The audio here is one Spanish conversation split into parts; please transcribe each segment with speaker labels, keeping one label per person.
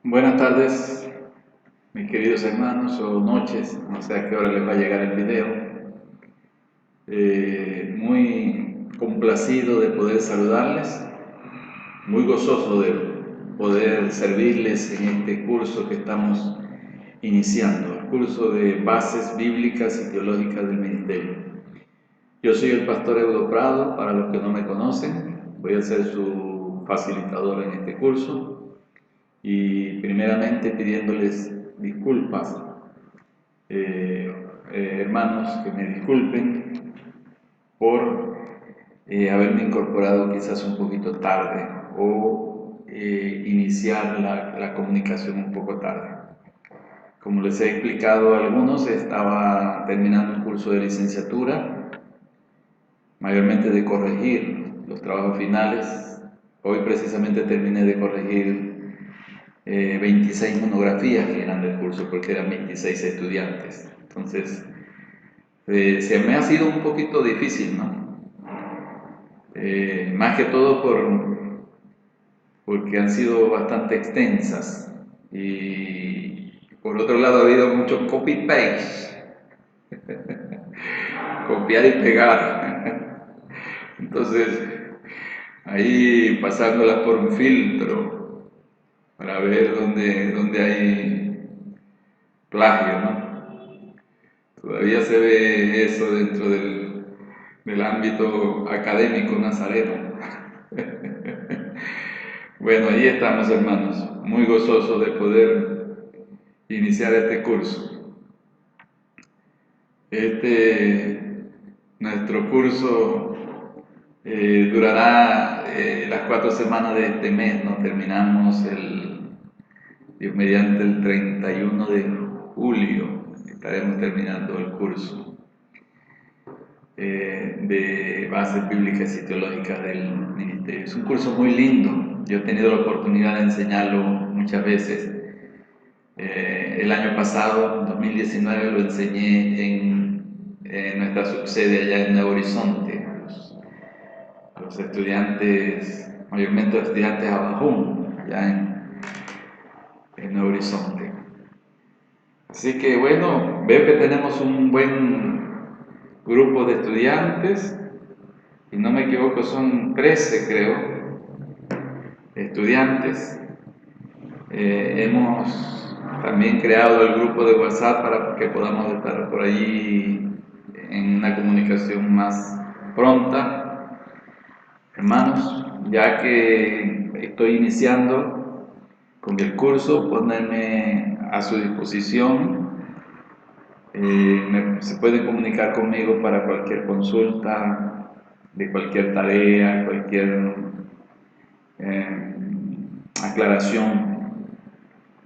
Speaker 1: Buenas tardes, mis queridos hermanos, o noches, no sé a qué hora les va a llegar el video. Muy complacido de poder saludarles, muy gozoso de poder servirles en este curso que estamos iniciando, el curso de Bases Bíblicas y Teológicas del Ministerio. Yo soy el pastor Eudo Prado, para los que no me conocen, voy a ser su facilitador en este curso. Y primeramente pidiéndoles disculpas, hermanos, que me disculpen por haberme incorporado quizás un poquito tarde o iniciar la comunicación un poco tarde. Como les he explicado a algunos, estaba terminando un curso de licenciatura, mayormente de corregir los trabajos finales. Hoy precisamente terminé de corregir 26 monografías que eran del curso, porque eran 26 estudiantes. Entonces, se me ha sido un poquito difícil, ¿no? Más que todo porque han sido bastante extensas. Y por otro lado ha habido mucho copy-paste, copiar y pegar. Entonces, ahí pasándolas por un filtro para ver dónde hay plagio, ¿no? Todavía se ve eso dentro del ámbito académico nazareno. Bueno, ahí estamos, hermanos, muy gozosos de poder iniciar este curso. Nuestro curso durará las 4 semanas de este mes, ¿no? Terminamos Dios mediante el 31 de julio, estaremos terminando el curso de Bases Bíblicas y Teológicas del Ministerio. Es un curso muy lindo, yo he tenido la oportunidad de enseñarlo muchas veces. El año pasado, en 2019, lo enseñé en nuestra subsede allá en Nuevo Horizonte, a los estudiantes, mayormente los estudiantes Abajún, allá en Nuevo Horizonte. Así que bueno, veo que tenemos un buen grupo de estudiantes, y no me equivoco son 13, creo, estudiantes. Hemos también creado el grupo de WhatsApp para que podamos estar por allí en una comunicación más pronta. Hermanos, ya que estoy iniciando con el curso, ponerme a su disposición. Se pueden comunicar conmigo para cualquier consulta, de cualquier tarea, cualquier eh, aclaración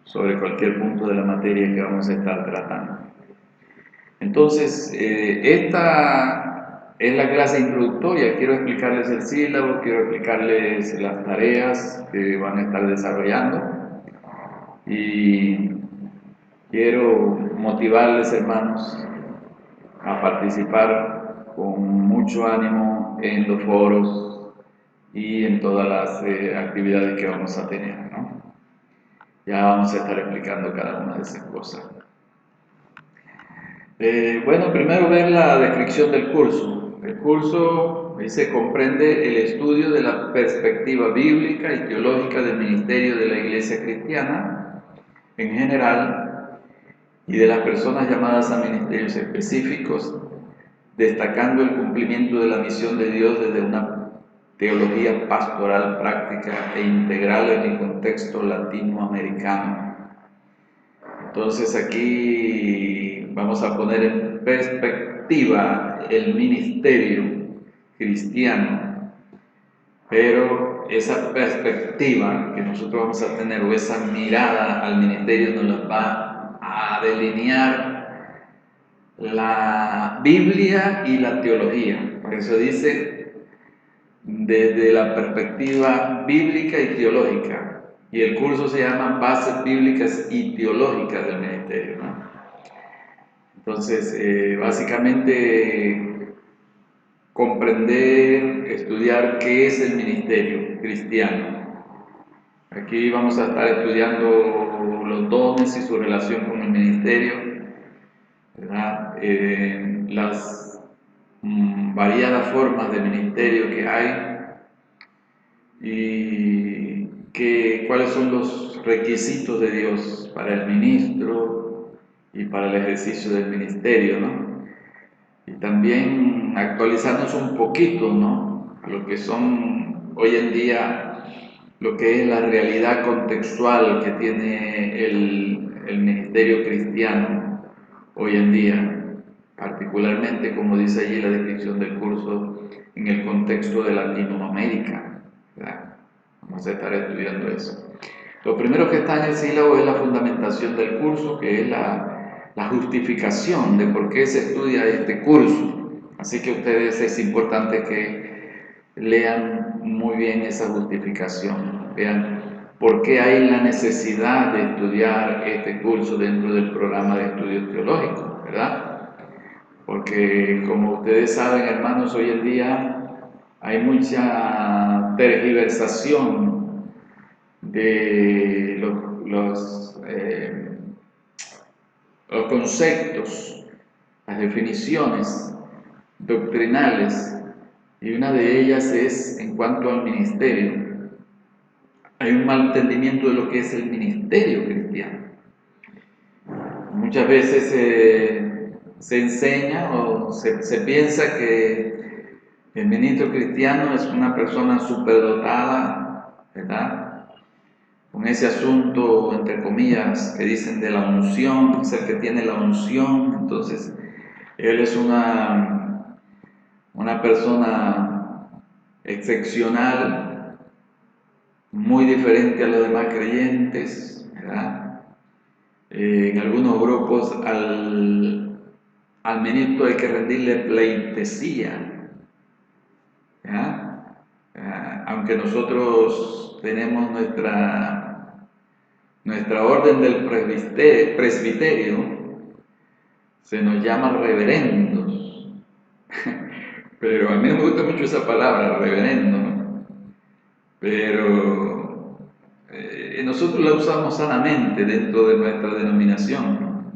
Speaker 1: sobre cualquier punto de la materia que vamos a estar tratando. Entonces, esta es la clase introductoria. Quiero explicarles el sílabo, quiero explicarles las tareas que van a estar desarrollando y quiero motivarles, hermanos, a participar con mucho ánimo en los foros y en todas las actividades que vamos a tener, ¿no? Ya vamos a estar explicando cada una de esas cosas. Bueno, primero ver la descripción del curso. El curso se comprende el estudio de la perspectiva bíblica y teológica del ministerio de la Iglesia cristiana en general y de las personas llamadas a ministerios específicos, destacando el cumplimiento de la misión de Dios desde una teología pastoral práctica e integral en el contexto latinoamericano. Entonces aquí vamos a poner en perspectiva el ministerio cristiano, pero esa perspectiva que nosotros vamos a tener, o esa mirada al ministerio, nos la va a delinear la Biblia y la teología. Por eso dice desde la perspectiva bíblica y teológica. Y el curso se llama Bases Bíblicas y Teológicas del Ministerio, ¿no? Entonces, básicamente, comprender, estudiar qué es el ministerio cristiano. Aquí vamos a estar estudiando los dones y su relación con el ministerio, ¿verdad? Las variadas formas de ministerio que hay y cuáles son los requisitos de Dios para el ministro y para el ejercicio del ministerio, ¿no? Y también actualizarnos un poquito, ¿no?, a lo que son hoy en día, lo que es la realidad contextual que tiene el ministerio cristiano hoy en día, particularmente, como dice allí la descripción del curso, en el contexto de Latinoamérica, ¿verdad? Vamos a estar estudiando eso. Lo primero que está en el sílabo es la fundamentación del curso, que es la justificación de por qué se estudia este curso. Así que ustedes es importante que lean muy bien esa justificación, vean por qué hay la necesidad de estudiar este curso dentro del programa de estudios teológicos, ¿verdad? Porque como ustedes saben, hermanos, hoy en día hay mucha tergiversación de los conceptos, las definiciones doctrinales, y una de ellas es en cuanto al ministerio. Hay un mal entendimiento de lo que es el ministerio cristiano. Muchas veces se enseña o se piensa que el ministro cristiano es una persona superdotada, ¿verdad?, con ese asunto, entre comillas, que dicen de la unción, es el que tiene la unción. Entonces él es una persona excepcional, muy diferente a los demás creyentes, ¿verdad? En algunos grupos al ministro hay que rendirle pleitesía, ¿verdad? Aunque nosotros tenemos nuestra orden del presbiterio, se nos llama reverendos, pero a mí me gusta mucho esa palabra, reverendo, ¿no? Pero nosotros la usamos sanamente dentro de nuestra denominación, ¿no?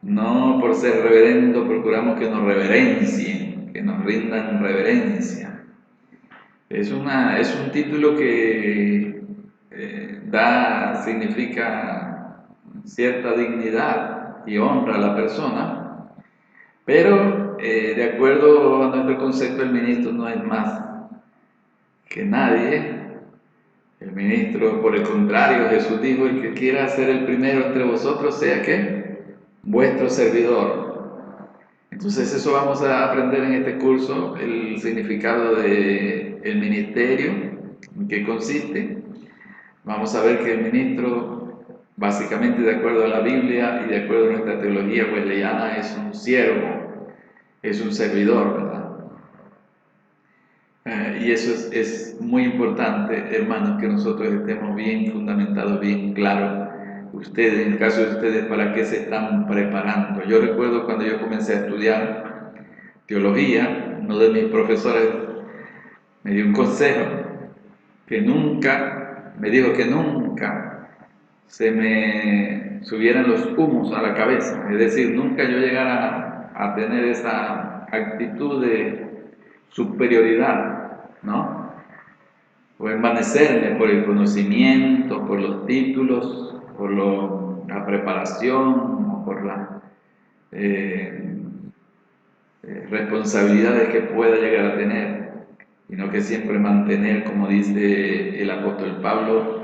Speaker 1: No por ser reverendo procuramos que nos reverencien, que nos rindan reverencia. Es un título que significa cierta dignidad y honra a la persona, pero de acuerdo a nuestro concepto, el ministro no es más que nadie. El ministro, por el contrario, Jesús dijo: el que quiera ser el primero entre vosotros, sea que vuestro servidor. Entonces eso vamos a aprender en este curso, el significado del ministerio, en qué consiste. Vamos a ver que el ministro, básicamente de acuerdo a la Biblia y de acuerdo a nuestra teología wesleyana, es un siervo, es un servidor, ¿verdad? Y eso es muy importante, hermanos, que nosotros estemos bien fundamentados, bien claros. Ustedes, en el caso de ustedes, ¿para qué se están preparando? Yo recuerdo cuando yo comencé a estudiar teología, uno de mis profesores me dio un consejo, me dijo que nunca se me subieran los humos a la cabeza, es decir, nunca yo llegara a tener esa actitud de superioridad, ¿no? O envanecerme por el conocimiento, por los títulos, por la preparación, o por las responsabilidades que pueda llegar a tener, sino que siempre mantener, como dice el apóstol Pablo,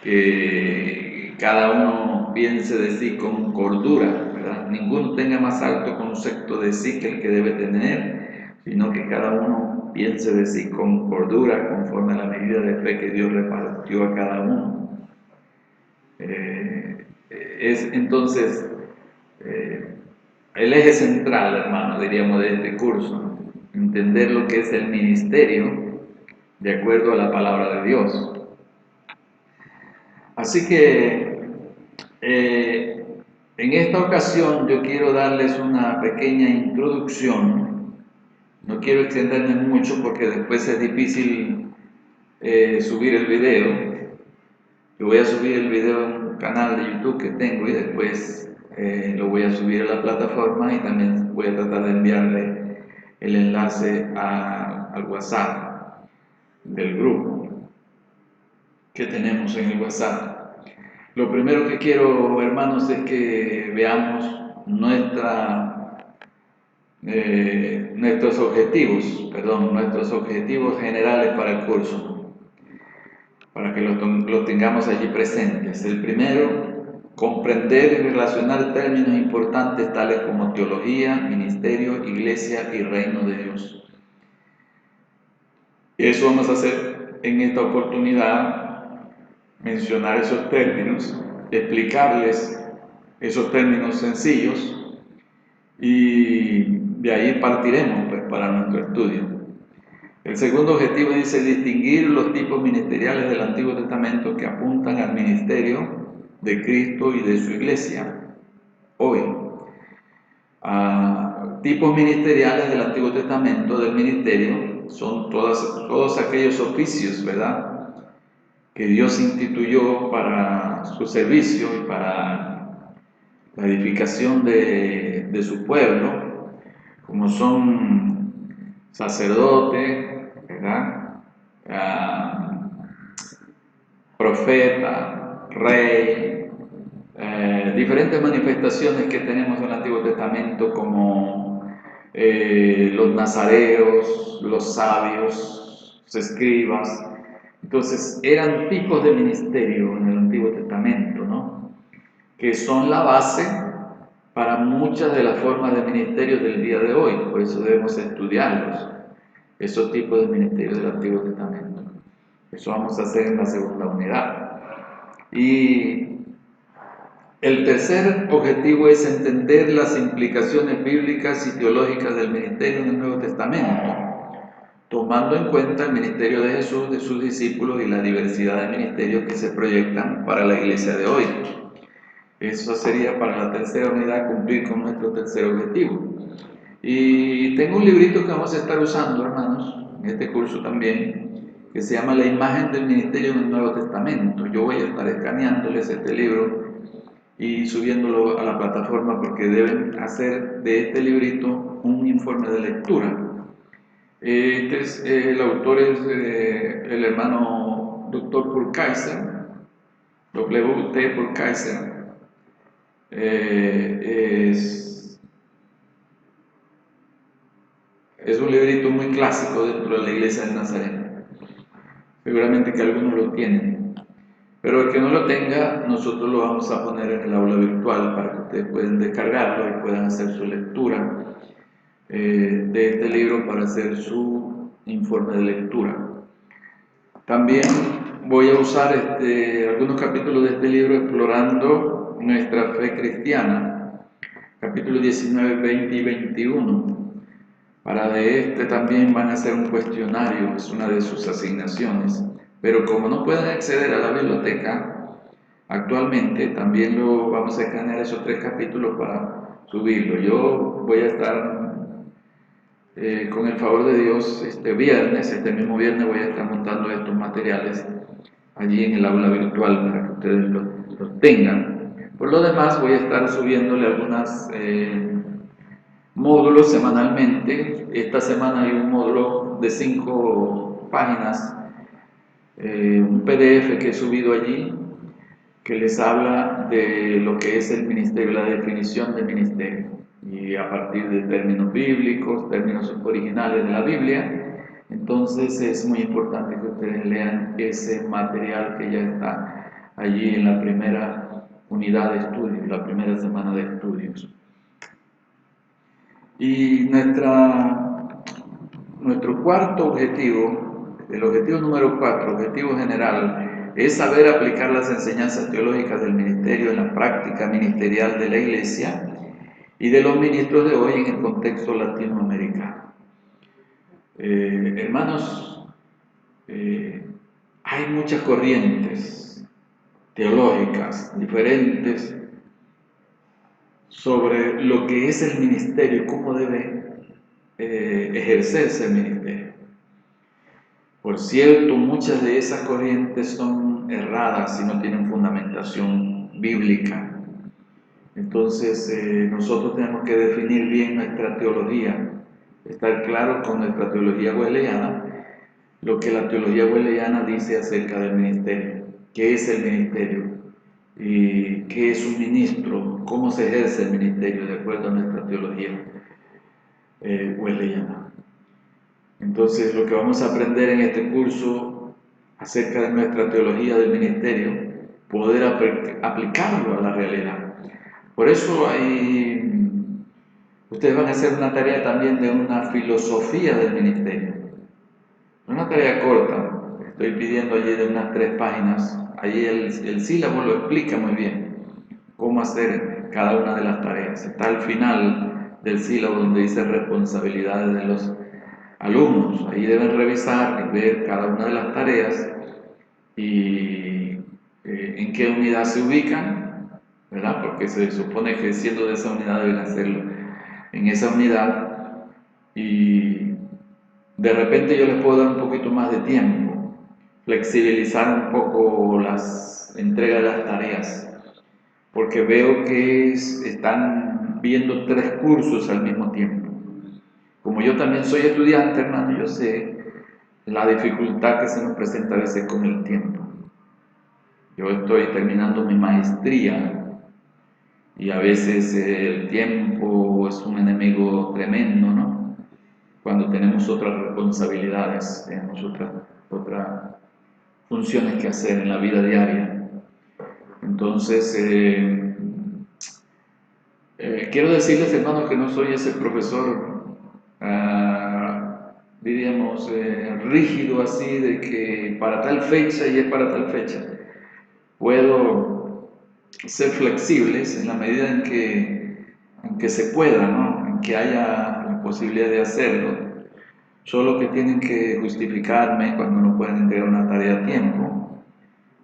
Speaker 1: que cada uno piense de sí con cordura, ¿verdad? Ninguno tenga más alto concepto de sí que el que debe tener, sino que cada uno piense de sí con cordura, conforme a la medida de fe que Dios repartió a cada uno. Es entonces el eje central, hermano, diríamos, de este curso, entender lo que es el ministerio de acuerdo a la palabra de Dios. Así que en esta ocasión yo quiero darles una pequeña introducción. No quiero extenderme mucho porque después es difícil subir el video, Yo voy a subir el video en un canal de YouTube que tengo y después lo voy a subir a la plataforma, y también voy a tratar de enviarle el enlace al WhatsApp del grupo que tenemos en el WhatsApp. Lo primero que quiero, hermanos, es que veamos nuestros objetivos generales para el curso, para que lo tengamos allí presentes. El primero, comprender y relacionar términos importantes tales como teología, ministerio, iglesia y reino de Dios. Eso vamos a hacer en esta oportunidad, mencionar esos términos, explicarles esos términos sencillos, y de ahí partiremos pues para nuestro estudio. El segundo objetivo dice distinguir los tipos ministeriales del Antiguo Testamento que apuntan al ministerio de Cristo y de su iglesia hoy. Tipos ministeriales del Antiguo Testamento del ministerio son todos aquellos oficios, ¿verdad?, que Dios instituyó para su servicio y para la edificación de su pueblo, como son sacerdote, ¿verdad?, profeta, rey, diferentes manifestaciones que tenemos en el Antiguo Testamento, como los nazareos, los sabios, los escribas. Entonces eran tipos de ministerio en el Antiguo Testamento, ¿no?, que son la base para muchas de las formas de ministerio del día de hoy. Por eso debemos estudiarlos, esos tipos de ministerios del Antiguo Testamento. Eso vamos a hacer en la segunda unidad. Y el tercer objetivo es entender las implicaciones bíblicas y teológicas del ministerio en el Nuevo Testamento, tomando en cuenta el ministerio de Jesús, de sus discípulos y la diversidad de ministerios que se proyectan para la iglesia de hoy. Eso sería para la tercera unidad, cumplir con nuestro tercer objetivo. Y tengo un librito que vamos a estar usando, hermanos, en este curso también, que se llama La imagen del ministerio en el Nuevo Testamento. Yo voy a estar escaneándoles este libro y subiéndolo a la plataforma, porque deben hacer de este librito un informe de lectura. El autor es el hermano Dr. Purkaiser, W.T. Purkaiser. Es un librito muy clásico dentro de la iglesia de Nazaret. Seguramente que algunos lo tienen, pero el que no lo tenga, nosotros lo vamos a poner en el aula virtual para que ustedes puedan descargarlo y puedan hacer su lectura de este libro para hacer su informe de lectura. También voy a usar algunos capítulos de este libro explorando nuestra fe cristiana, capítulos 19, 20 y 21. Para de también van a hacer un cuestionario, es una de sus asignaciones. Pero como no pueden acceder a la biblioteca actualmente, también lo vamos a escanear esos 3 capítulos para subirlo. Yo voy a estar, con el favor de Dios, este mismo viernes voy a estar montando estos materiales allí en el aula virtual para que ustedes los tengan. Por lo demás, voy a estar subiéndole algunos módulos semanalmente. Esta semana hay un módulo de 5 páginas, un PDF que he subido allí, que les habla de lo que es el ministerio, la definición de ministerio, y a partir de términos bíblicos, términos originales de la Biblia. Entonces es muy importante que ustedes lean ese material que ya está allí en la primera unidad de estudios, la primera semana de estudios. Y nuestro cuarto objetivo, el objetivo número 4, objetivo general, es saber aplicar las enseñanzas teológicas del ministerio en la práctica ministerial de la iglesia y de los ministros de hoy en el contexto latinoamericano. Hermanos, hay muchas corrientes teológicas diferentes sobre lo que es el ministerio, cómo debe ejercerse el ministerio. Por cierto, muchas de esas corrientes son erradas y no tienen fundamentación bíblica. Entonces nosotros tenemos que definir bien nuestra teología, estar claro con nuestra teología wesleyana, lo que la teología wesleyana dice acerca del ministerio, qué es el ministerio y qué es un ministro, cómo se ejerce el ministerio de acuerdo a nuestra teología wesleyana. Entonces lo que vamos a aprender en este curso acerca de nuestra teología del ministerio, poder aplicarlo a la realidad. Por eso ustedes van a hacer una tarea también de una filosofía del ministerio. Una tarea corta, estoy pidiendo allí de unas 3 páginas. Allí el sílabo lo explica muy bien, cómo hacer cada una de las tareas. Está al final del sílabo donde dice responsabilidades de los alumnos. Ahí deben revisar y ver cada una de las tareas y en qué unidad se ubican, ¿verdad? Porque se supone que siendo de esa unidad deben hacerlo en esa unidad, y de repente yo les puedo dar un poquito más de tiempo, flexibilizar un poco las entregas de las tareas, porque veo que están viendo 3 cursos al mismo tiempo. Como yo también soy estudiante, hermano, yo sé la dificultad que se nos presenta a veces con el tiempo. Yo estoy terminando mi maestría y a veces el tiempo es un enemigo tremendo, ¿no? Cuando tenemos otras responsabilidades, tenemos otras funciones que hacer en la vida diaria. Entonces, quiero decirles, hermanos, que no soy ese profesor, diríamos, rígido así, de que para tal fecha y es para tal fecha. Puedo ser flexibles en la medida en que se pueda, ¿no? En que haya la posibilidad de hacerlo. Solo que tienen que justificarme cuando no pueden entregar una tarea a tiempo,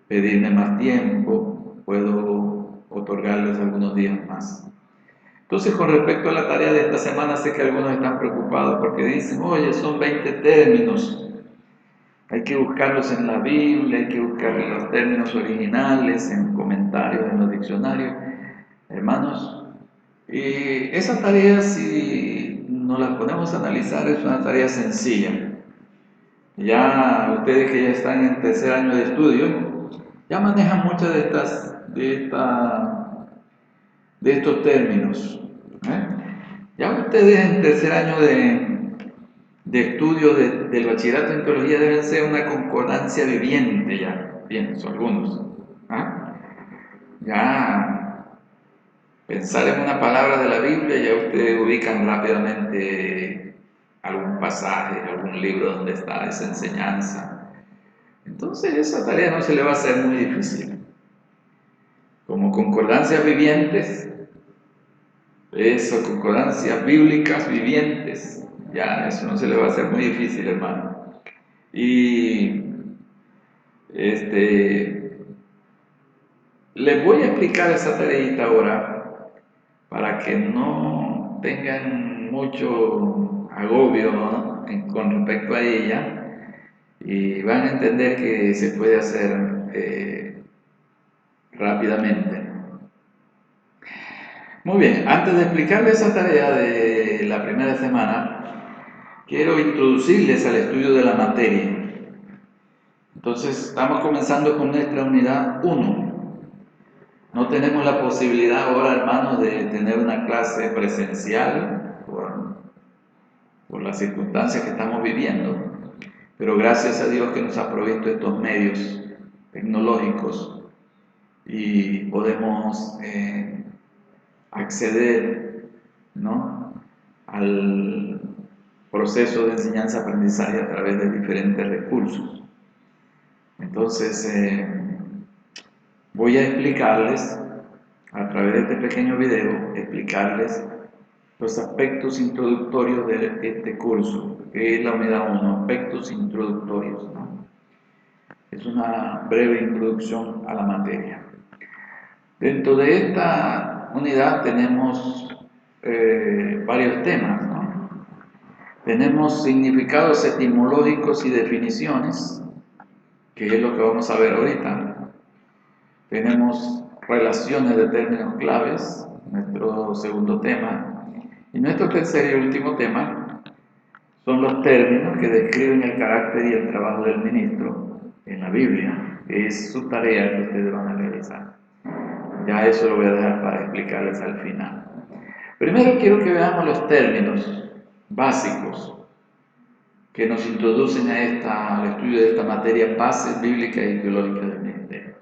Speaker 1: pedirme más tiempo, puedo otorgarles algunos días más. Entonces, con respecto a la tarea de esta semana, sé que algunos están preocupados porque dicen, oye, son 20 términos, hay que buscarlos en la Biblia, hay que buscar los términos originales, en comentarios, en los diccionarios. Hermanos, esa tarea, si nos la ponemos a analizar, es una tarea sencilla. Ya ustedes que ya están en tercer año de estudio, ya manejan muchas de estos términos. Ya ustedes en tercer año de estudio del bachillerato en teología deben ser una concordancia viviente ya, pienso algunos. Ya pensar en una palabra de la Biblia, ya ustedes ubican rápidamente algún pasaje, algún libro donde está esa enseñanza. Entonces esa tarea no se le va a hacer muy difícil. Como concordancias vivientes, eso, concordancias bíblicas vivientes, ya eso no se le va a hacer muy difícil, hermano. Y les voy a explicar esa tareita ahora para que no tengan mucho agobio, ¿no? Con respecto a ella, y van a entender que se puede hacer rápidamente. Muy bien, antes de explicarles esa tarea de la primera semana, quiero introducirles al estudio de la materia. Entonces, estamos comenzando con nuestra unidad 1. No tenemos la posibilidad ahora, hermanos, de tener una clase presencial por las circunstancias que estamos viviendo, pero gracias a Dios que nos ha provisto estos medios tecnológicos y podemos acceder, ¿no?, al proceso de enseñanza-aprendizaje a través de diferentes recursos. Entonces, voy a explicarles, a través de este pequeño video, explicarles los aspectos introductorios de este curso, que es la unidad 1, aspectos introductorios, ¿no? Es una breve introducción a la materia. Dentro de esta unidad tenemos varios temas, ¿no? Tenemos significados etimológicos y definiciones, que es lo que vamos a ver ahorita. tenemos relaciones de términos claves, nuestro segundo tema, y nuestro tercer y último tema son los términos que describen el carácter y el trabajo del ministro en la Biblia, que es su tarea que ustedes van a realizar. Ya eso lo voy a dejar para explicarles al final. Primero quiero que veamos los términos básicos que nos introducen al estudio de esta materia, bases bíblicas y teológicas del ministerio.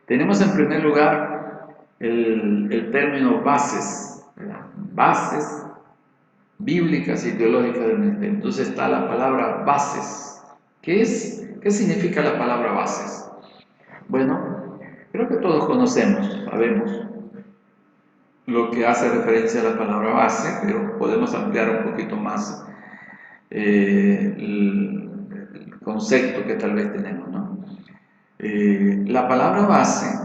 Speaker 1: Tenemos en primer lugar el término bases, ¿verdad? Bases bíblicas y teológicas del ministerio. Entonces está la palabra bases. ¿Qué significa la palabra bases? Bueno, creo que todos conocemos, sabemos lo que hace referencia a la palabra base, pero podemos ampliar un poquito más el concepto que tal vez tenemos, ¿no? La palabra base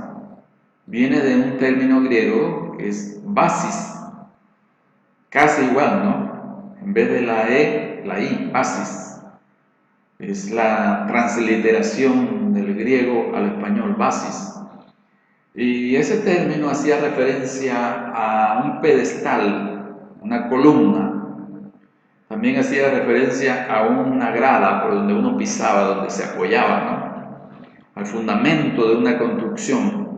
Speaker 1: viene de un término griego que es basis, casi igual, ¿no? En vez de la E, la I, basis. Es la transliteración del griego al español, basis. Y ese término hacía referencia a un pedestal, una columna. También hacía referencia a una grada por donde uno pisaba, donde se apoyaba, ¿no? Al fundamento de una construcción,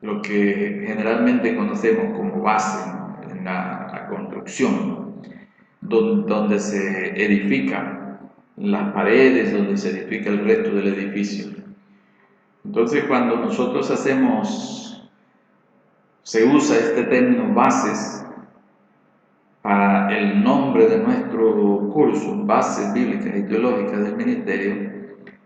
Speaker 1: lo que generalmente conocemos como base, ¿no? En la construcción, donde se edifican las paredes, donde se edifica el resto del edificio. Entonces, cuando nosotros se usa este término bases para el nombre de nuestro curso, Bases Bíblicas y Teológicas del Ministerio,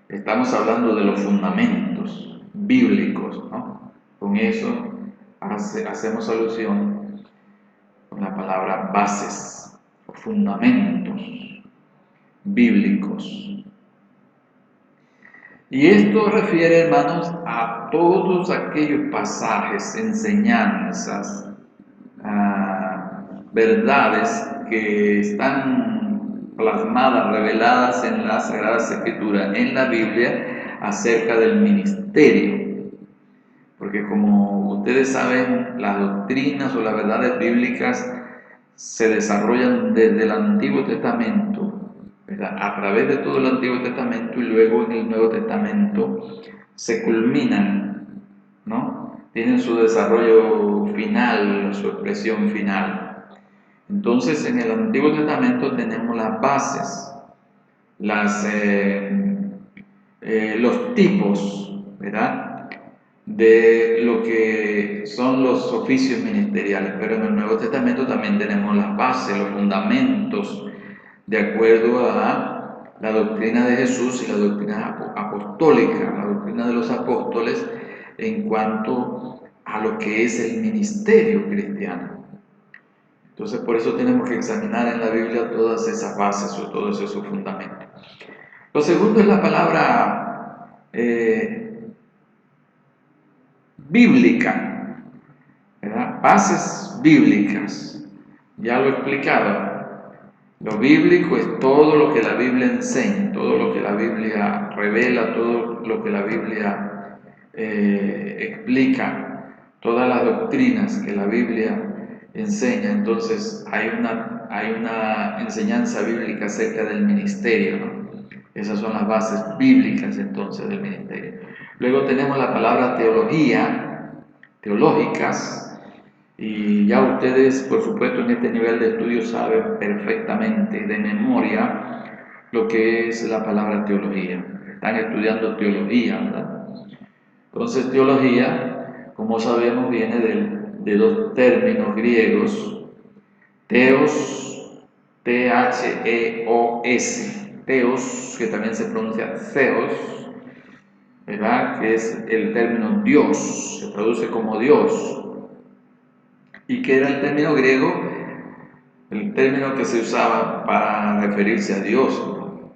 Speaker 1: estamos hablando de los fundamentos bíblicos, ¿no? Con eso hacemos alusión con la palabra bases, fundamentos bíblicos. Y esto refiere, hermanos, a todos aquellos pasajes, enseñanzas, verdades que están plasmadas, reveladas en las Sagradas Escrituras, en la Biblia, acerca del ministerio. Porque como ustedes saben, las doctrinas o las verdades bíblicas se desarrollan desde el Antiguo Testamento, ¿verdad? A través de todo el Antiguo Testamento, y luego en el Nuevo Testamento se culminan, ¿no? Tienen su desarrollo final, su expresión final. Entonces, en el Antiguo Testamento tenemos las bases, los tipos, ¿verdad?, de lo que son los oficios ministeriales, pero en el Nuevo Testamento también tenemos las bases, los fundamentos, de acuerdo a la doctrina de Jesús y la doctrina apostólica, la doctrina de los apóstoles en cuanto a lo que es el ministerio cristiano. Entonces, por eso tenemos que examinar en la Biblia todas esas bases o todos esos fundamentos. Lo segundo es la palabra bíblica, ¿verdad? Bases bíblicas. Ya lo he explicado. Lo bíblico es todo lo que la Biblia enseña, todo lo que la Biblia revela, todo lo que la Biblia explica, todas las doctrinas que la Biblia enseña. Entonces hay una enseñanza bíblica acerca del ministerio, ¿no? Esas son las bases bíblicas entonces del ministerio. Luego tenemos la palabra teología, teológicas, y ya ustedes, por supuesto, en este nivel de estudio saben perfectamente de memoria lo que es la palabra teología. Están estudiando teología, ¿verdad? Entonces, teología, como sabemos, viene de dos términos griegos: teos, T-H-E-O-S, teos, que también se pronuncia theos, ¿verdad?, que es el término Dios, se traduce como Dios. ¿Y qué era el término griego? El término que se usaba para referirse a Dios, ¿no?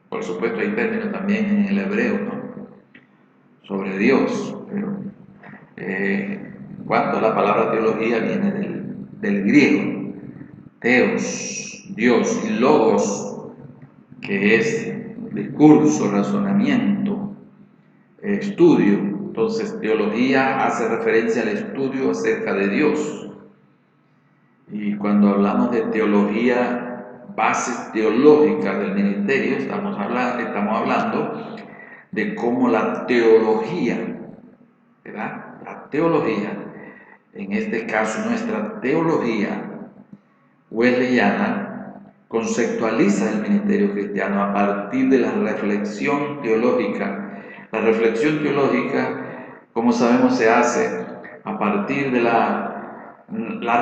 Speaker 1: Por supuesto hay términos también en el hebreo, ¿no?, sobre Dios, pero en cuanto a la palabra teología viene del griego, teos, Dios, y logos, que es discurso, razonamiento, estudio. Entonces, teología hace referencia al estudio acerca de Dios. Y cuando hablamos de teología, bases teológicas del ministerio, estamos hablando de cómo la teología, ¿verdad? La teología, en este caso nuestra teología wesleyana, conceptualiza el ministerio cristiano a partir de la reflexión teológica. La reflexión teológica, como sabemos, se hace a partir de la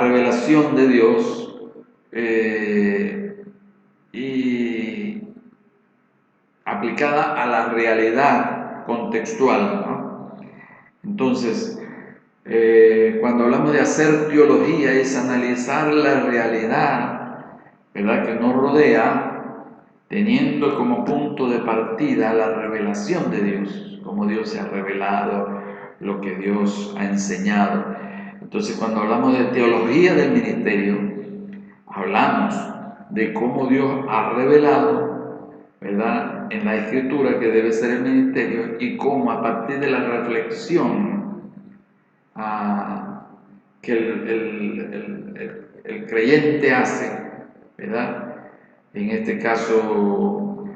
Speaker 1: revelación de Dios y aplicada a la realidad contextual, ¿no? Entonces, cuando hablamos de hacer teología es analizar la realidad, ¿verdad?, que nos rodea, teniendo como punto de partida la revelación de Dios, cómo Dios se ha revelado, lo que Dios ha enseñado. Entonces, cuando hablamos de teología del ministerio, hablamos de cómo Dios ha revelado, ¿verdad?, en la Escritura que debe ser el ministerio, y cómo a partir de la reflexión que el creyente hace, ¿verdad? En este caso,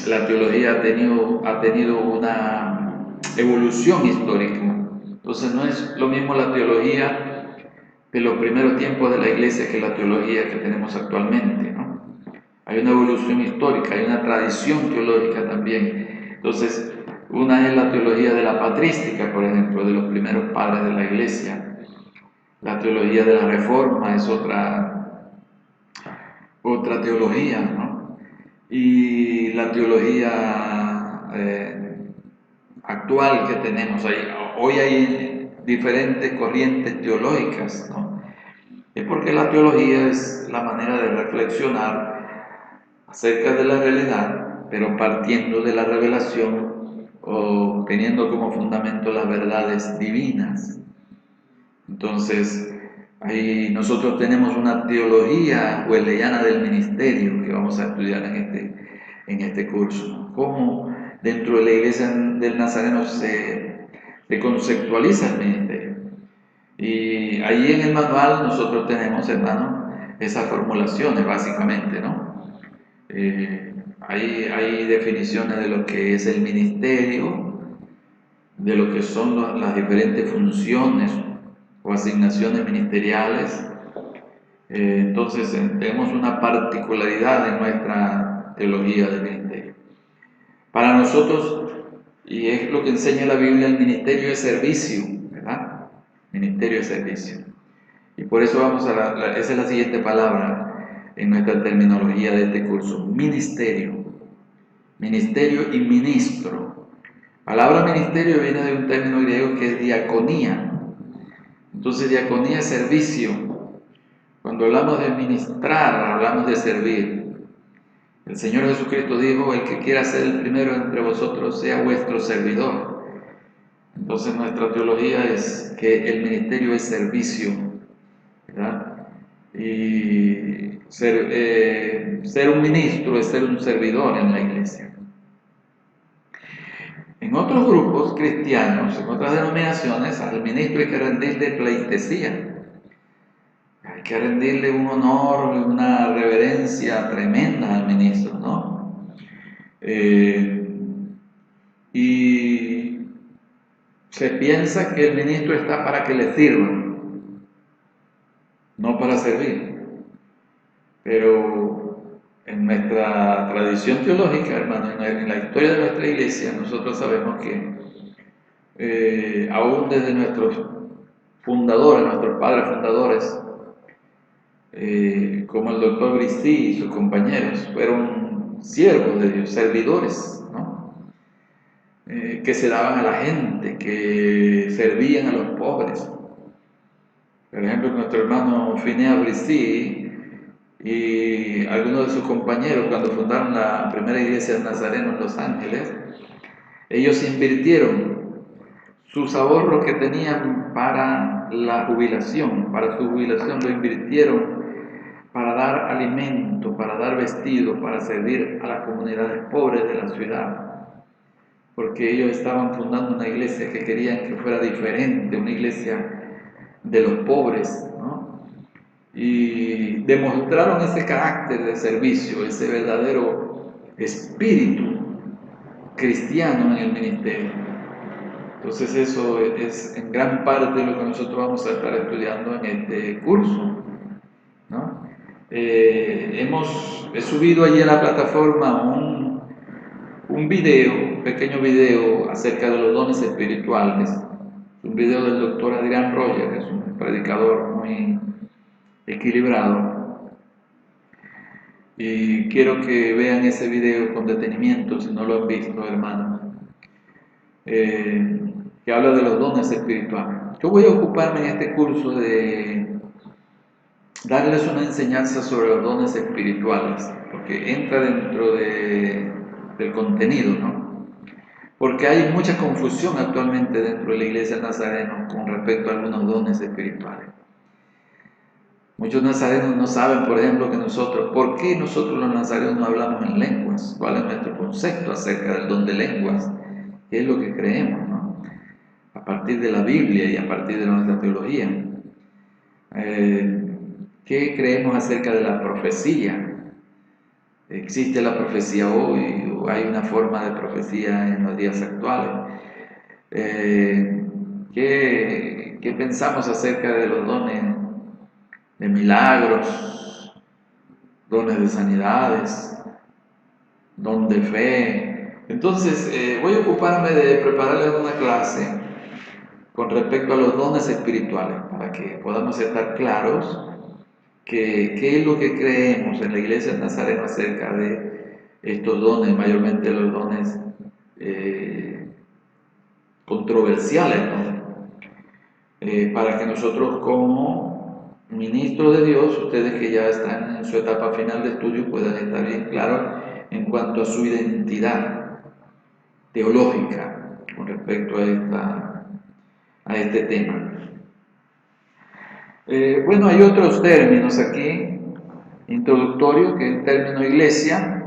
Speaker 1: la teología ha tenido una evolución histórica. Entonces no es lo mismo la teología de los primeros tiempos de la iglesia que la teología que tenemos actualmente, ¿no? Hay una evolución histórica, hay una tradición teológica también. Entonces, una es la teología de la patrística, por ejemplo, de los primeros padres de la iglesia. La teología de la reforma es otra teología, ¿no? Y la teología actual que tenemos ahí, hoy hay diferentes corrientes teológicas, ¿no? Es porque la teología es la manera de reflexionar acerca de la realidad, pero partiendo de la revelación o teniendo como fundamento las verdades divinas. Entonces, ahí nosotros tenemos una teología wesleyana del ministerio que vamos a estudiar en este curso, ¿no? Cómo dentro de la iglesia del Nazareno se conceptualiza el ministerio. Y ahí en el manual nosotros tenemos, hermano, esas formulaciones básicamente, ¿no? Hay definiciones de lo que es el ministerio, de lo que son las diferentes funciones o asignaciones ministeriales. Entonces tenemos una particularidad en nuestra teología del ministerio. Para nosotros, y es lo que enseña la Biblia, el ministerio es servicio, ¿verdad? Ministerio es servicio. Y por eso vamos esa es la siguiente palabra en nuestra terminología de este curso: ministerio. Ministerio y ministro. La palabra ministerio viene de un término griego que es diaconía. Entonces, diaconía es servicio. Cuando hablamos de ministrar, hablamos de servir. El Señor Jesucristo dijo: el que quiera ser el primero entre vosotros sea vuestro servidor. Entonces, nuestra teología es que el ministerio es servicio, ¿verdad? Y ser un ministro es ser un servidor en la iglesia. En otros grupos cristianos, en otras denominaciones, al ministro hay que rendirle pleitesía. Hay que rendirle un honor, una reverencia tremenda al ministro, ¿no? Y se piensa que el ministro está para que le sirvan, no para servir. Pero en nuestra tradición teológica, hermano, en la historia de nuestra iglesia, nosotros sabemos que aún desde nuestros fundadores, nuestros padres fundadores, como el doctor Bristí y sus compañeros, fueron siervos de Dios, servidores, ¿no? Que se daban a la gente, que servían a los pobres. Por ejemplo, nuestro hermano Finea Bristí y algunos de sus compañeros, cuando fundaron la primera iglesia del Nazareno en Los Ángeles, ellos invirtieron sus ahorros que tenían para la jubilación, para su jubilación, lo invirtieron para dar alimento, para dar vestido, para servir a las comunidades pobres de la ciudad. porque ellos estaban fundando una iglesia que querían que fuera diferente, una iglesia de los pobres, ¿no? Y demostraron ese carácter de servicio, ese verdadero espíritu cristiano en el ministerio. Entonces eso es en gran parte lo que nosotros vamos a estar estudiando en este curso, ¿no? He subido allí en la plataforma un video, un pequeño video acerca de los dones espirituales, un video del doctor Adrián Roger, que es un predicador muy equilibrado, y quiero que vean ese video con detenimiento si no lo han visto, hermanos, que habla de los dones espirituales. Yo voy a ocuparme en este curso de darles una enseñanza sobre los dones espirituales, porque entra dentro del contenido, ¿no? Porque hay mucha confusión actualmente dentro de la iglesia nazarena con respecto a algunos dones espirituales. Muchos nazarenos no saben, por ejemplo, ¿por qué nosotros los nazarenos no hablamos en lenguas? ¿Cuál es nuestro concepto acerca del don de lenguas? ¿Qué es lo que creemos, no? A partir de la Biblia y a partir de nuestra teología. ¿Qué creemos acerca de la profecía? ¿Existe la profecía hoy o hay una forma de profecía en los días actuales? ¿Qué pensamos acerca de los dones de milagros, dones de sanidades, don de fe? Entonces, voy a ocuparme de prepararles una clase con respecto a los dones espirituales, para que podamos estar claros qué es lo que creemos en la iglesia nazarena acerca de estos dones, mayormente los dones controversiales, ¿no? Para que nosotros como ministros de Dios, ustedes que ya están en su etapa final de estudio, puedan estar bien claros en cuanto a su identidad teológica con respecto a este tema. Bueno, hay otros términos aquí, introductorio, que es el término iglesia.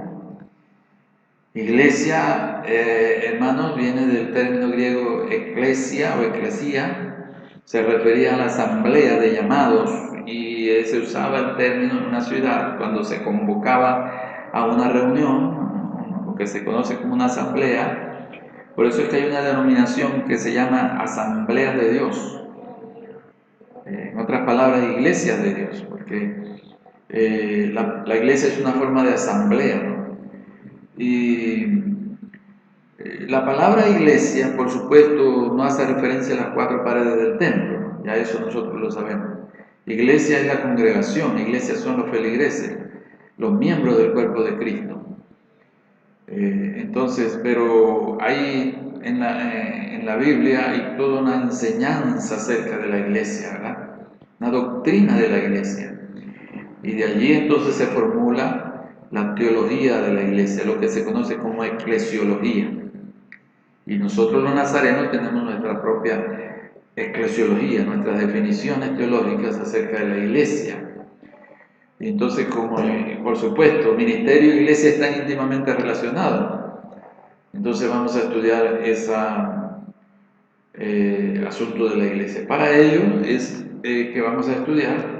Speaker 1: Iglesia, hermanos, viene del término griego eclesia o eclesía, se refería a la asamblea de llamados y se usaba el término en una ciudad cuando se convocaba a una reunión, lo que se conoce como una asamblea. Por eso es que hay una denominación que se llama Asamblea de Dios. En otras palabras, iglesias de Dios, porque la iglesia es una forma de asamblea, ¿no? Y la palabra iglesia, por supuesto, no hace referencia a las cuatro paredes del templo, ¿no? Ya eso nosotros lo sabemos. Iglesia es la congregación, iglesias son los feligreses, los miembros del cuerpo de Cristo. Entonces, pero hay en la Biblia hay toda una enseñanza acerca de la iglesia, ¿verdad? Una doctrina de la iglesia. Y de allí entonces se formula la teología de la iglesia, lo que se conoce como eclesiología. Y nosotros los nazarenos tenemos nuestra propia eclesiología, nuestras definiciones teológicas acerca de la iglesia. Y entonces, como por supuesto, ministerio y iglesia están íntimamente relacionados, entonces vamos a estudiar ese asunto de la iglesia. Para ello es que vamos a estudiar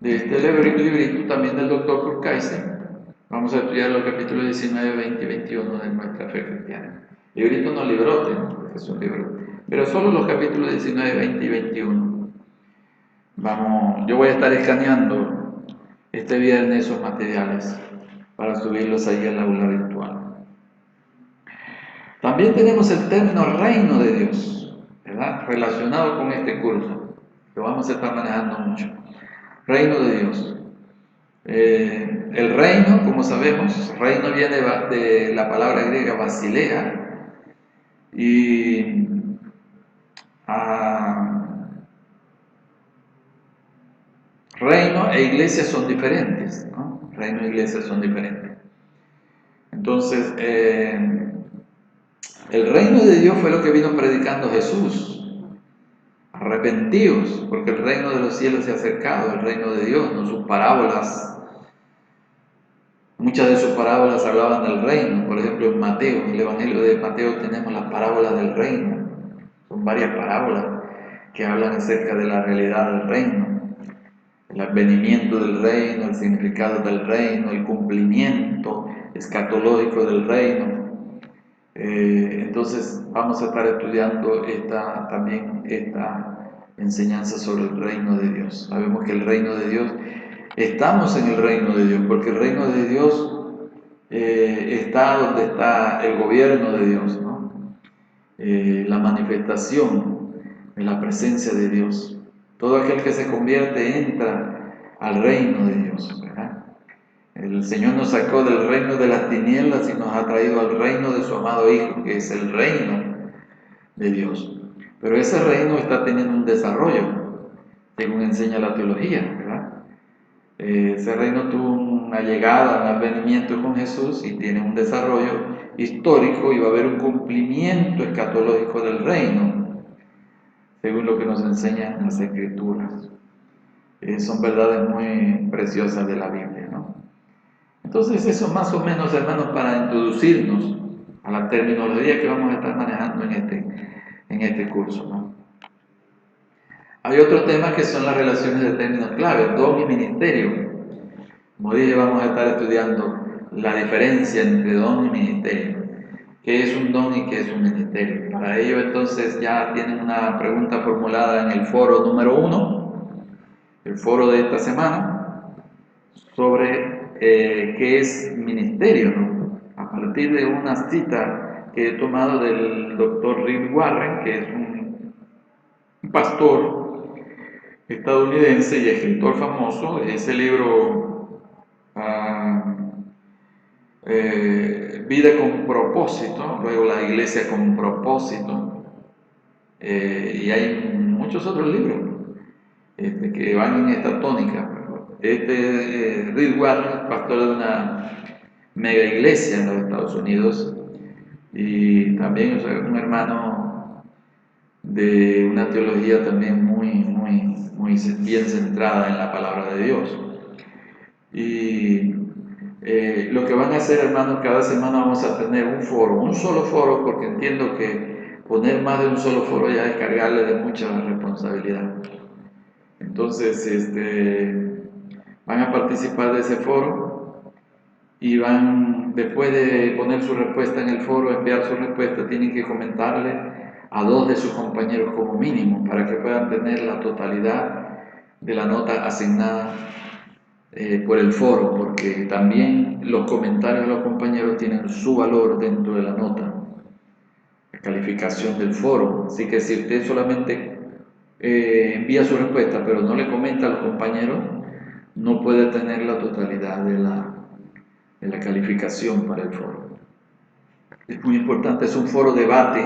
Speaker 1: de este librito también del Dr. Kurkaiser. Vamos a estudiar los capítulos 19, 20 y 21 de nuestra fe cristiana. Librito no librote, ¿no? Porque es un libro, pero solo los capítulos 19, 20 y 21. Yo voy a estar escaneando este viernes esos materiales para subirlos ahí al aula virtual. También tenemos el término reino de Dios, ¿verdad? Relacionado con este curso, que vamos a estar manejando mucho. Reino de Dios. El reino, como sabemos, reino viene de la palabra griega basilea, y reino e iglesia son diferentes, ¿no? Reino e iglesia son diferentes. Entonces, el reino de Dios fue lo que vino predicando Jesús. Arrepentíos, porque el reino de los cielos se ha acercado, el reino de Dios, no sus parábolas, Muchas de sus parábolas hablaban del reino. Por ejemplo, en Mateo, en el Evangelio de Mateo tenemos las parábolas del reino. Son varias parábolas que hablan acerca de la realidad del reino, el advenimiento del reino, el significado del reino, el cumplimiento escatológico del reino. Entonces vamos a estar estudiando también esta enseñanza sobre el reino de Dios. Sabemos que el reino de Dios, estamos en el reino de Dios, porque el reino de Dios está donde está el gobierno de Dios, ¿no? La manifestación de la presencia de Dios. Todo aquel que se convierte entra al reino de Dios, ¿verdad? El Señor nos sacó del reino de las tinieblas y nos ha traído al reino de su amado Hijo, que es el reino de Dios. Pero ese reino está teniendo un desarrollo, según enseña la teología, ¿verdad? Ese reino tuvo una llegada, un advenimiento con Jesús y tiene un desarrollo histórico y va a haber un cumplimiento escatológico del reino, según lo que nos enseñan las Escrituras. Son verdades muy preciosas de la Biblia, ¿no? Entonces eso más o menos, hermanos, para introducirnos a la terminología que vamos a estar manejando en este curso, ¿no? Hay otro tema que son las relaciones de términos clave, don y ministerio. Como dije, vamos a estar estudiando la diferencia entre don y ministerio. ¿Qué es un don y qué es un ministerio? Para ello, entonces, ya tienen una pregunta formulada en el foro número 1, el foro de esta semana, sobre qué es ministerio, ¿no? A partir de una cita que he tomado del doctor Rick Warren, que es un pastor estadounidense y escritor famoso. Ese libro, Vida con propósito, luego La iglesia con propósito, y hay muchos otros libros que van en esta tónica. Rick Warren, pastor de una mega iglesia en los Estados Unidos, y también, o sea, un hermano de una teología también muy bien centrada en la palabra de Dios. Y lo que van a hacer, hermanos, cada semana vamos a tener un foro, un solo foro, porque entiendo que poner más de un solo foro ya es cargarle de mucha responsabilidad. Entonces, van a participar de ese foro y van, después de poner su respuesta en el foro, enviar su respuesta, tienen que comentarle a 2 de sus compañeros como mínimo, para que puedan tener la totalidad de la nota asignada por el foro, porque también los comentarios de los compañeros tienen su valor dentro de la nota, la calificación del foro. Así que si usted solamente envía su respuesta, pero no le comenta a los compañeros, no puede tener la totalidad de la calificación para el foro. Es muy importante, es un foro debate.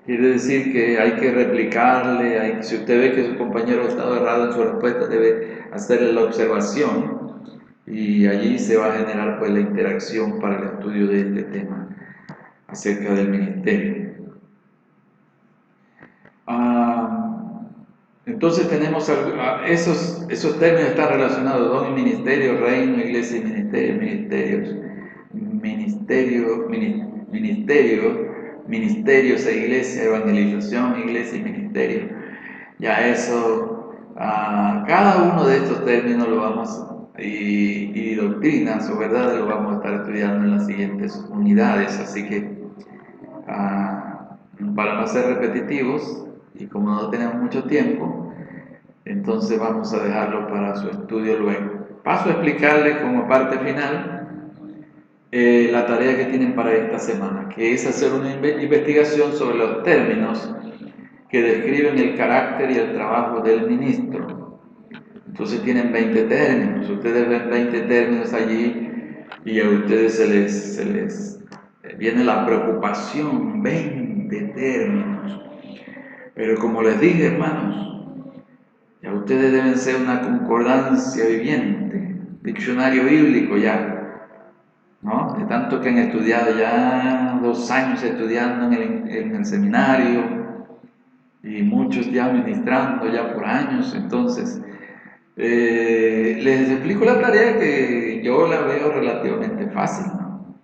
Speaker 1: Quiere decir que hay que replicarle, si usted ve que su compañero ha estado errado en su respuesta, debe hacerle la observación y allí se va a generar pues la interacción para el estudio de este tema acerca del ministerio. Entonces tenemos esos términos están relacionados: don y ministerio, reino, iglesia y ministerio, ministerios e iglesia, evangelización, iglesia y ministerio. Ya eso, cada uno de estos términos lo vamos, y doctrinas o verdades, lo vamos a estar estudiando en las siguientes unidades. Así que, para no ser repetitivos, y como no tenemos mucho tiempo, entonces vamos a dejarlo para su estudio luego. Paso a explicarles como parte final la tarea que tienen para esta semana, que es hacer una investigación sobre los términos que describen el carácter y el trabajo del ministro. Entonces tienen 20 términos, ustedes ven 20 términos allí y a ustedes se les viene la preocupación: 20 términos. Pero como les dije, hermanos, ya ustedes deben ser una concordancia viviente, diccionario bíblico ya, ¿no? De tanto que han estudiado, ya 2 años estudiando en el seminario, y muchos ya ministrando ya por años. Entonces Les explico la tarea que yo la veo relativamente fácil, ¿no?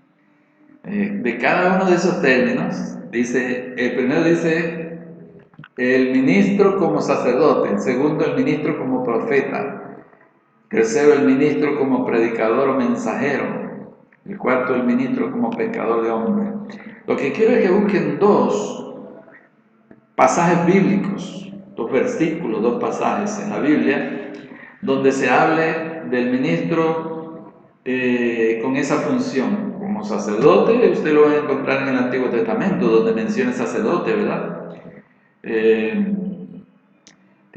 Speaker 1: De cada uno de esos términos, dice, el primero dice el ministro como sacerdote, el segundo el ministro como profeta, el tercero el ministro como predicador o mensajero, el cuarto el ministro como pescador de hombres. Lo que quiero es que busquen dos pasajes bíblicos, dos versículos, dos pasajes en la Biblia, donde se hable del ministro con esa función. Como sacerdote, usted lo va a encontrar en el Antiguo Testamento, donde menciona sacerdote, ¿verdad? Eh,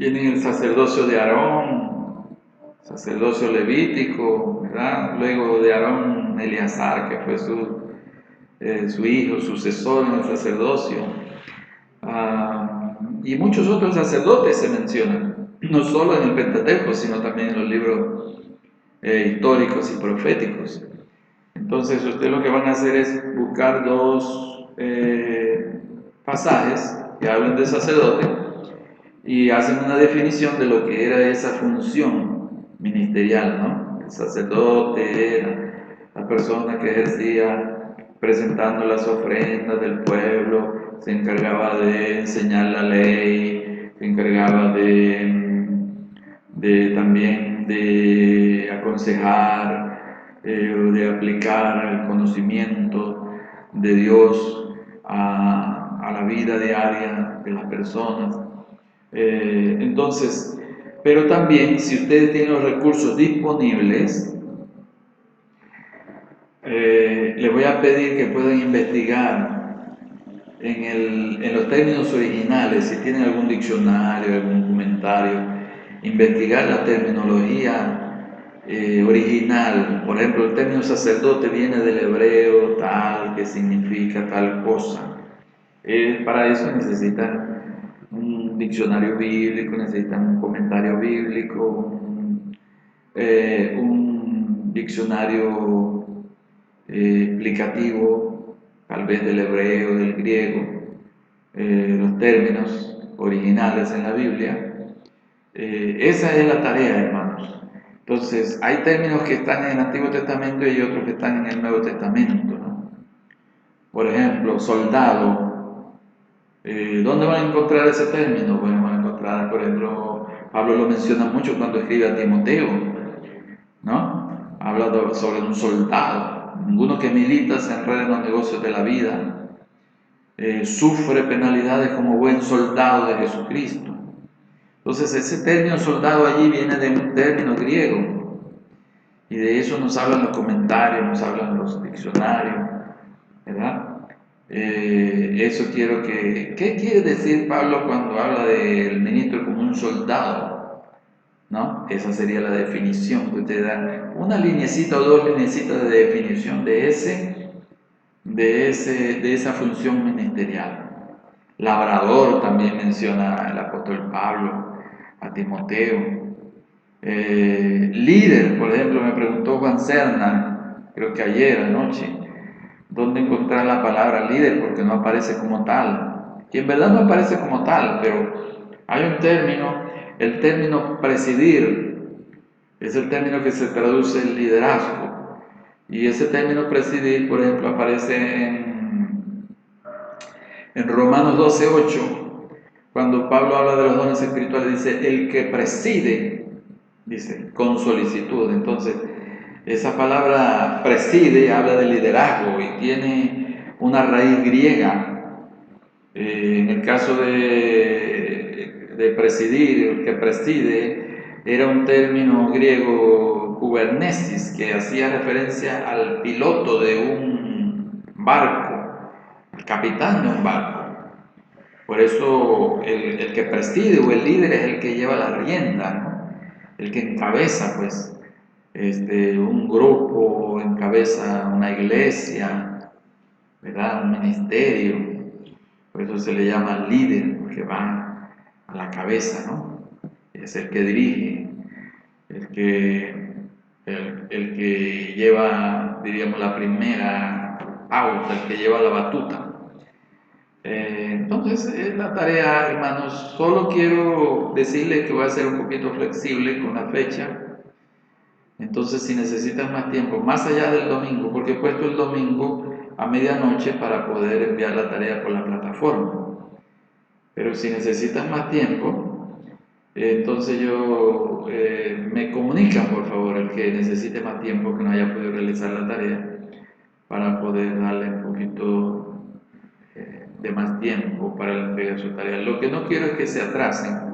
Speaker 1: Tienen el sacerdocio de Aarón, sacerdocio levítico, ¿verdad? Luego de Aarón, Eleazar, que fue su hijo, sucesor en el sacerdocio. Y muchos otros sacerdotes se mencionan, no solo en el Pentateuco, sino también en los libros históricos y proféticos. Entonces, ustedes lo que van a hacer es buscar dos pasajes que hablan de sacerdote y hacen una definición de lo que era esa función ministerial, ¿no? El sacerdote era la persona que ejercía presentando las ofrendas del pueblo, se encargaba de enseñar la ley, se encargaba también de aconsejar, de aplicar el conocimiento de Dios a la vida diaria de las personas. Entonces, pero también si ustedes tienen los recursos disponibles, les voy a pedir que puedan investigar en los términos originales, si tienen algún diccionario, algún comentario, investigar la terminología original. Por ejemplo, el término sacerdote viene del hebreo tal, que significa tal cosa. Para eso necesitan un diccionario bíblico, necesitan un comentario bíblico, un diccionario explicativo, tal vez del hebreo, del griego, los términos originales en la Biblia. Esa es la tarea, hermanos. Entonces, hay términos que están en el Antiguo Testamento y otros que están en el Nuevo Testamento, ¿no? Por ejemplo, soldado. ¿Dónde van a encontrar ese término? Bueno, van a encontrar, por ejemplo, Pablo lo menciona mucho cuando escribe a Timoteo, ¿no? Habla sobre un soldado. Ninguno que milita se enreda en los negocios de la vida, sufre penalidades como buen soldado de Jesucristo. Entonces, ese término soldado allí viene de un término griego, y de eso nos hablan los comentarios, nos hablan los diccionarios, ¿verdad? Eso quiero que... ¿Qué quiere decir Pablo cuando habla del ministro como un soldado? ¿No? Esa sería la definición que usted da. Una linecita o dos linecitas de definición de esa función ministerial. Labrador también menciona el apóstol Pablo a Timoteo. Líder, por ejemplo, me preguntó Juan Serna, creo que ayer anoche, dónde encontrar la palabra líder, porque no aparece como tal. Y en verdad no aparece como tal, pero hay un término, el término presidir, es el término que se traduce en liderazgo. Y ese término presidir, por ejemplo, aparece en Romanos 12:8, cuando Pablo habla de los dones espirituales, dice, el que preside, dice, con solicitud. Entonces, esa palabra preside habla de liderazgo y tiene una raíz griega. En el caso de presidir, el que preside, era un término griego kubernesis, que hacía referencia al piloto de un barco, al capitán de un barco. Por eso el que preside o el líder es el que lleva la rienda, ¿no? El que encabeza, pues, un grupo, encabeza una iglesia, ¿verdad? Un ministerio. Por eso se le llama líder, porque va a la cabeza, ¿no? Es el que dirige, el que, el que lleva, diríamos, la primera pauta, el que lleva la batuta. Entonces, la tarea, hermanos, solo quiero decirles que voy a ser un poquito flexible con la fecha. Entonces, si necesitan más tiempo, más allá del domingo, porque he puesto el domingo a medianoche para poder enviar la tarea por la plataforma. Pero si necesitan más tiempo, entonces me comunican, por favor, el que necesite más tiempo, que no haya podido realizar la tarea, para poder darle un poquito de más tiempo para la entrega de su tarea. Lo que no quiero es que se atrasen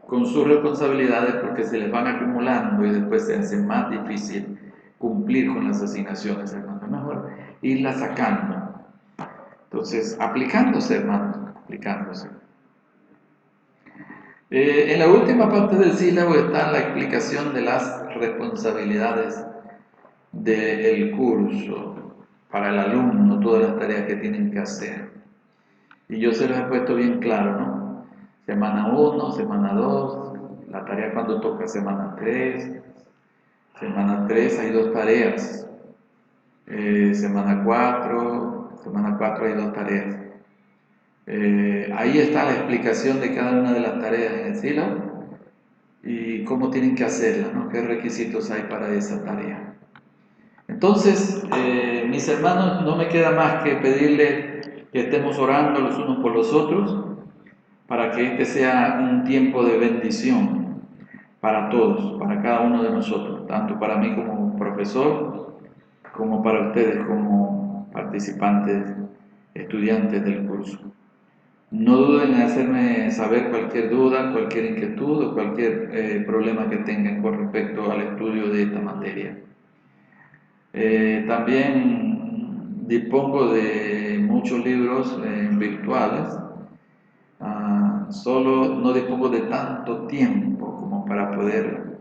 Speaker 1: con sus responsabilidades porque se les van acumulando y después se hace más difícil cumplir con las asignaciones, hermanos. Es mejor irlas sacando. Entonces, aplicándose, hermanos, aplicándose. En la última parte del sílabo está la explicación de las responsabilidades del curso para el alumno, todas las tareas que tienen que hacer. Y yo se los he puesto bien claro, ¿no? Semana 1, semana 2, la tarea cuando toca semana 3, semana 3 hay dos tareas, semana 4 hay dos tareas. Ahí está la explicación de cada una de las tareas en el sílabo y cómo tienen que hacerla, ¿no? Qué requisitos hay para esa tarea. Entonces, mis hermanos, no me queda más que pedirles que estemos orando los unos por los otros para que este sea un tiempo de bendición para todos, para cada uno de nosotros, tanto para mí como profesor, como para ustedes como participantes, estudiantes del curso. No duden en hacerme saber cualquier duda, cualquier inquietud o cualquier problema que tengan con respecto al estudio de esta materia. También dispongo de muchos libros virtuales, solo no dispongo de tanto tiempo como para poder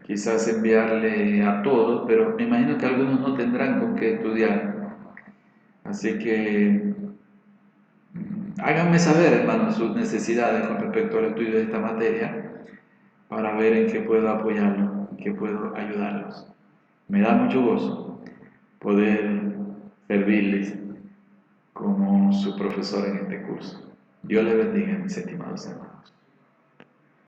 Speaker 1: quizás enviarle a todos, pero me imagino que algunos no tendrán con qué estudiar. Así que háganme saber, hermanos, sus necesidades con respecto al estudio de esta materia para ver en qué puedo apoyarlos, en qué puedo ayudarlos. Me da mucho gozo poder servirles como su profesor en este curso. Dios les bendiga, mis estimados hermanos.